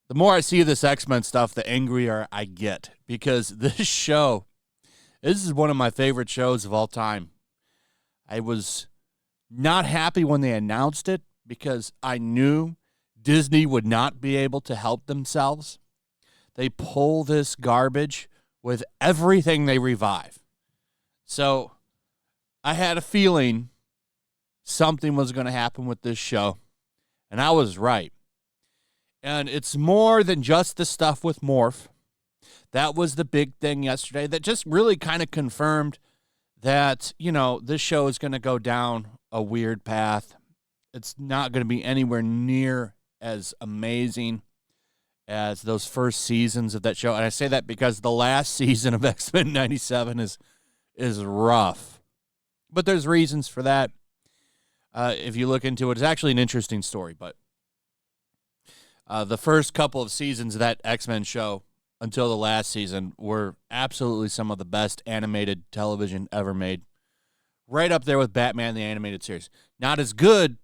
The more I see this X-Men stuff, the angrier I get, because this is one of my favorite shows of all time. I was not happy when they announced it because I knew Disney would not be able to help themselves. They pull this garbage with everything they revive. So I had a feeling something was going to happen with this show, and I was right. And it's more than just the stuff with Morph. That was the big thing yesterday that just really kind of confirmed that, this show is going to go down a weird path. It's not going to be anywhere near as amazing as those first seasons of that show. And I say that because the last season of X-Men 97 is rough. But there's reasons for that. If you look into it, it's actually an interesting story, but the first couple of seasons of that X-Men show until the last season were absolutely some of the best animated television ever made. Right up there with Batman the Animated Series. Not as good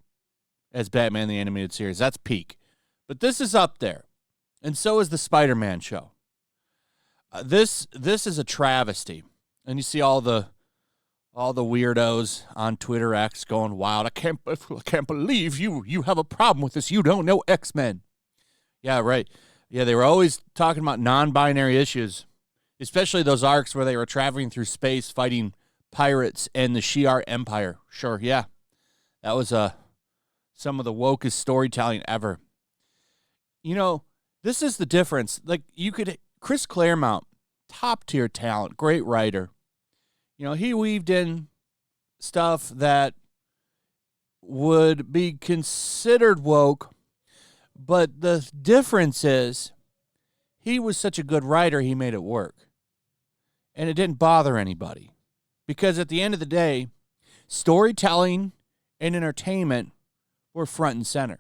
as Batman the Animated Series. That's peak. But this is up there. And so is the Spider-Man show. This is a travesty. And you see all the weirdos on Twitter X going wild. I can't believe you have a problem with this. You don't know X-Men. Yeah, right. Yeah, they were always talking about non-binary issues, especially those arcs where they were traveling through space fighting pirates and the Shi'ar Empire. Sure, yeah. That was some of the wokest storytelling ever. This is the difference. Chris Claremont, top-tier talent, great writer. He weaved in stuff that would be considered woke, but the difference is he was such a good writer, he made it work. And it didn't bother anybody. Because at the end of the day, storytelling and entertainment were front and center.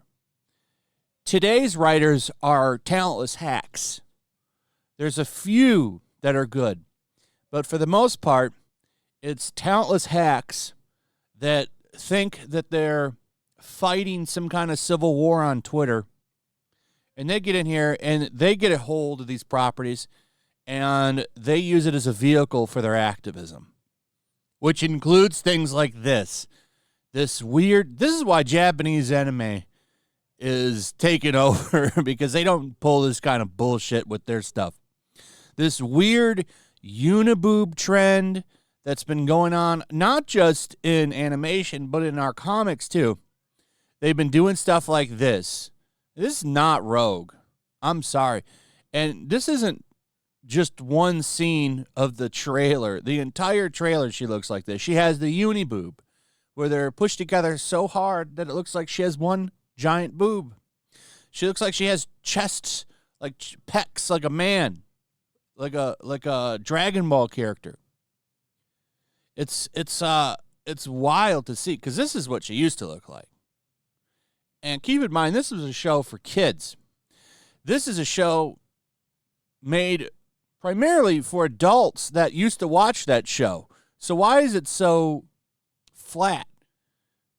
Today's writers are talentless hacks. There's a few that are good. But for the most part, it's talentless hacks that think that they're fighting some kind of civil war on Twitter. And they get in here and they get a hold of these properties and they use it as a vehicle for their activism, which includes things like this. This is why Japanese anime is taking over, because they don't pull this kind of bullshit with their stuff. This weird uniboob trend that's been going on, not just in animation, but in our comics too. They've been doing stuff like this. This is not Rogue. I'm sorry. And this isn't just one scene of the trailer. The entire trailer, she looks like this. She has the uniboob, where they're pushed together so hard that it looks like she has one giant boob. She looks like she has chests, like pecs, like a man, like a Dragon Ball character. It's wild to see, because this is what she used to look like. And keep in mind, this was a show for kids. This is a show made primarily for adults that used to watch that show. So why is it so flat?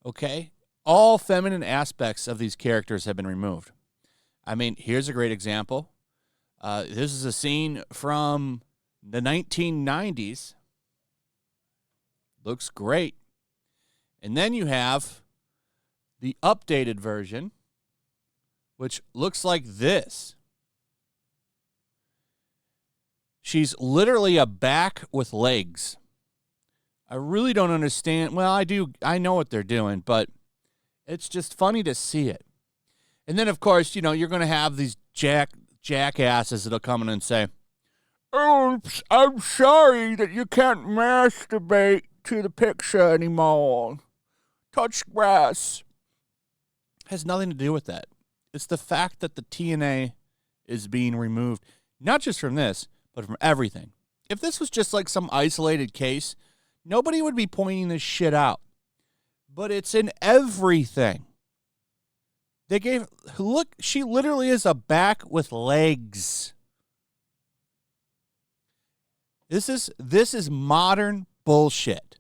Okay? All feminine aspects of these characters have been removed. I mean, here's a great example. This is a scene from the 1990s. Looks great. And then you have the updated version, which looks like this. She's literally a back with legs. I really don't understand. Well, I do. I know what they're doing, but it's just funny to see it. And then, of course, you're going to have these jackasses that'll come in and say, "Oh, I'm sorry that you can't masturbate to the picture anymore. Touch grass." Has nothing to do with that. It's the fact that the TNA is being removed, not just from this, but from everything. If this was just like some isolated case, nobody would be pointing this shit out. But it's in everything. Look, she literally is a back with legs. This is modern bullshit.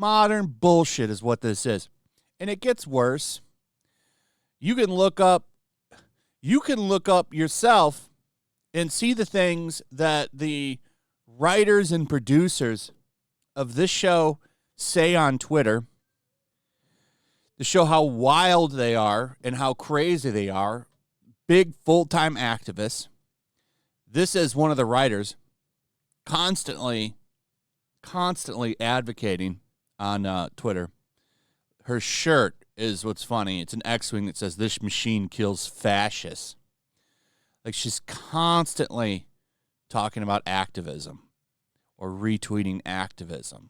Modern bullshit is what this is. And it gets worse. You can look up yourself and see the things that the writers and producers of this show say on Twitter to show how wild they are and how crazy they are. Big full-time activists. This is one of the writers constantly advocating on Twitter. Her shirt is what's funny. It's an X-Wing that says, "This machine kills fascists." Like, she's constantly talking about activism or retweeting activism.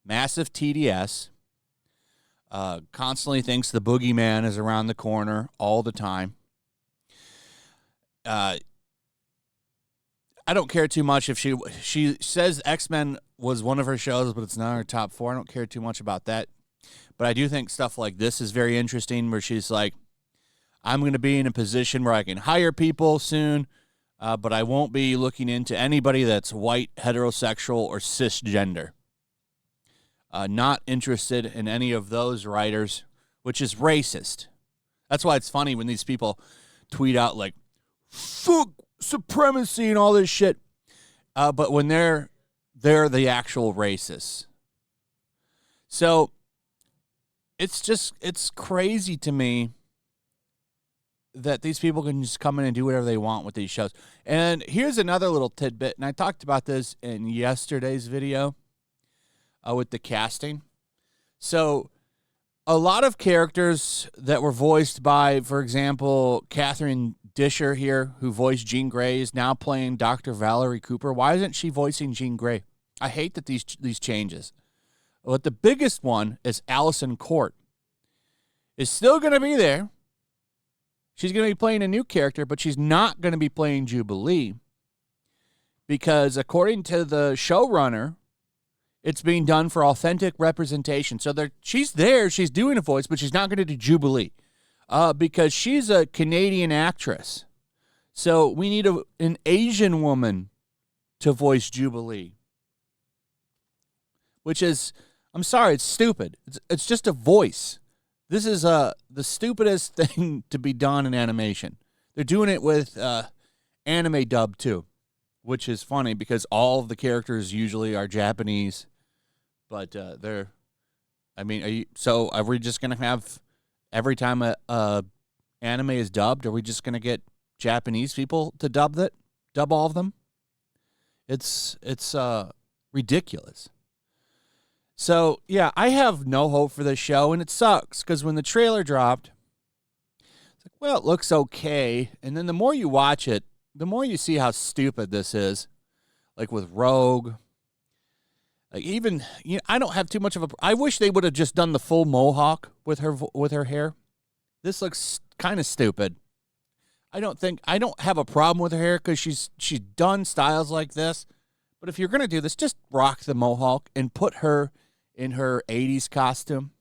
Massive TDS. Constantly thinks the boogeyman is around the corner all the time. I don't care too much if she says X-Men was one of her shows, but it's not her top 4. I don't care too much about that. But I do think stuff like this is very interesting, where she's like, I'm going to be in a position where I can hire people soon, but I won't be looking into anybody that's white, heterosexual, or cisgender. Not interested in any of those writers, which is racist. That's why it's funny when these people tweet out like, fuck supremacy and all this shit. But when they're the actual racists. So it's crazy to me that these people can just come in and do whatever they want with these shows. And here's another little tidbit, and I talked about this in yesterday's video with the casting. So a lot of characters that were voiced by, for example, Catherine Disher here, who voiced Jean Grey, is now playing Dr. Valerie Cooper. Why isn't she voicing Jean Grey? I hate that these changes. But the biggest one is Allison Court. Is still going to be there. She's going to be playing a new character, but she's not going to be playing Jubilee. Because according to the showrunner, it's being done for authentic representation. So she's there, she's doing a voice, but she's not going to do Jubilee. Because she's a Canadian actress. So we need an Asian woman to voice Jubilee. Which is, I'm sorry, it's stupid. It's just a voice. This is the stupidest thing to be done in animation. They're doing it with anime dub too, which is funny because all of the characters usually are Japanese. But are we just going to have, every time a anime is dubbed, are we just going to get Japanese people to dub all of them? It's ridiculous. So, yeah, I have no hope for this show, and it sucks, because when the trailer dropped, it's like, well, it looks okay. And then the more you watch it, the more you see how stupid this is. Like with Rogue. Like even, I don't have too much of a... I wish they would have just done the full mohawk with her hair. This looks kind of stupid. I don't have a problem with her hair, because she's done styles like this. But if you're going to do this, just rock the mohawk and put her in her 80s costume.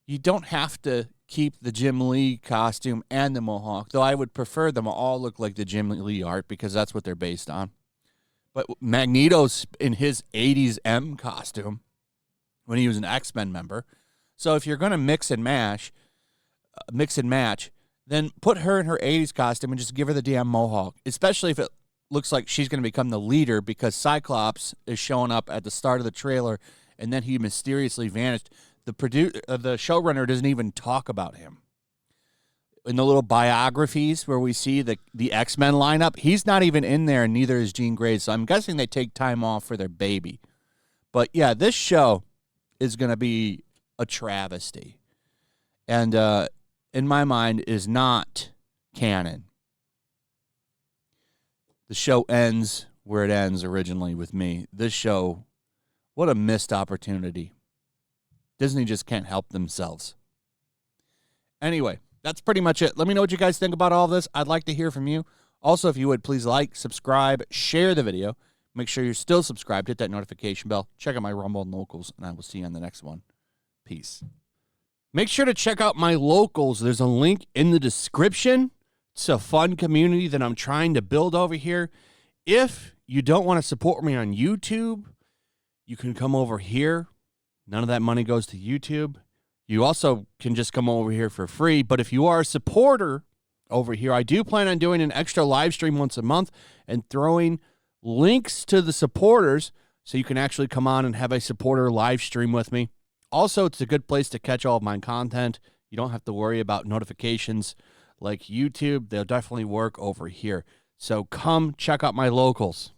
You don't have to keep the Jim Lee costume and the mohawk, though I would prefer them all look like the Jim Lee art because that's what they're based on. But Magneto's in his 80s M costume when he was an X-Men member. So if you're going to mix and match, then put her in her 80s costume and just give her the damn mohawk, especially if it looks like she's going to become the leader, because Cyclops is showing up at the start of the trailer and then he mysteriously vanished. The showrunner doesn't even talk about him. In the little biographies where we see the X-Men lineup, he's not even in there, and neither is Jean Grey. So I'm guessing they take time off for their baby. But yeah, this show is going to be a travesty. And in my mind, is not canon. The show ends where it ends originally with me. This show, what a missed opportunity. Disney just can't help themselves. Anyway, that's pretty much it. Let me know what you guys think about all this. I'd like to hear from you. Also, if you would, please like, subscribe, share the video. Make sure you're still subscribed. Hit that notification bell. Check out my Rumble and Locals, and I will see you on the next one. Peace. Make sure to check out my Locals. There's a link in the description. It's a fun community that I'm trying to build over here. If you don't want to support me on YouTube, you can come over here None of that money goes to YouTube. You also can just come over here for free. But if you are a supporter over here, I do plan on doing an extra live stream once a month and throwing links to the supporters so you can actually come on and have a supporter live stream with me. Also, it's a good place to catch all of my content. You don't have to worry about notifications like YouTube. They'll definitely work over here. So come check out my locals.